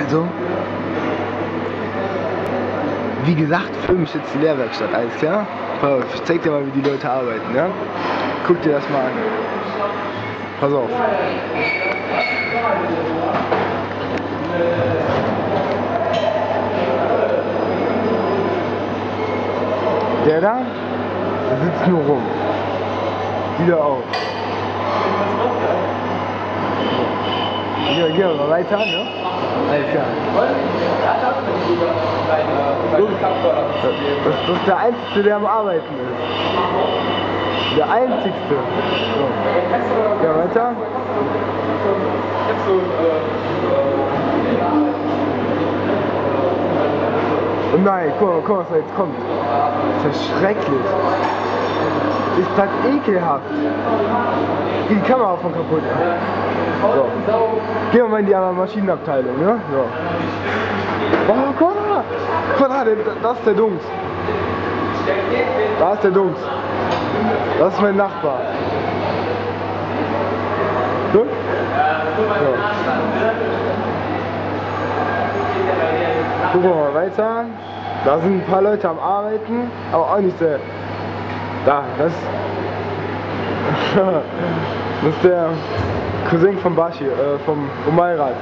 Also, wie gesagt, filme ich jetzt die Lehrwerkstatt, alles klar? Ich zeig dir mal, wie die Leute arbeiten, ja? Guck dir das mal an. Pass auf. Der da, der sitzt nur rum. Die da auch. Gehen wir mal weiter, ne? Alles klar. Das ist der Einzige, der am Arbeiten ist. Der Einzigste. So. Ja, weiter. Oh nein, guck mal, was da jetzt kommt. Das ist ja schrecklich. Ist das ekelhaft. Die Kamera von kaputt. So. Gehen wir mal in die Maschinenabteilung, ne? So. Oh, guck mal! Guck mal, das ist der Dunks. Da ist der Dunks. Das ist mein Nachbar. So? So. Gucken wir mal weiter. Da sind ein paar Leute am Arbeiten, aber auch nicht sehr. Da, das ist der Cousin von Bashi, vom Umayrat.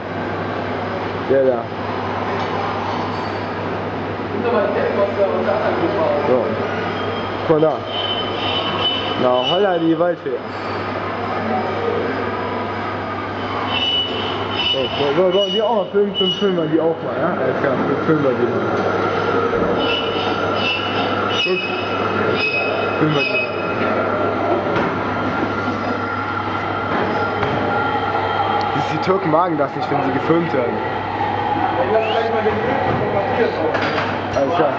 Der da. So. Guck mal da. Na, holla die Waldfee. So, die auch mal filmen wir die auch mal, ja? Alles klar, filmen wir die mal. Guck. Filmen wir die. Die Türken magen das nicht, wenn sie gefilmt werden. Alles klar.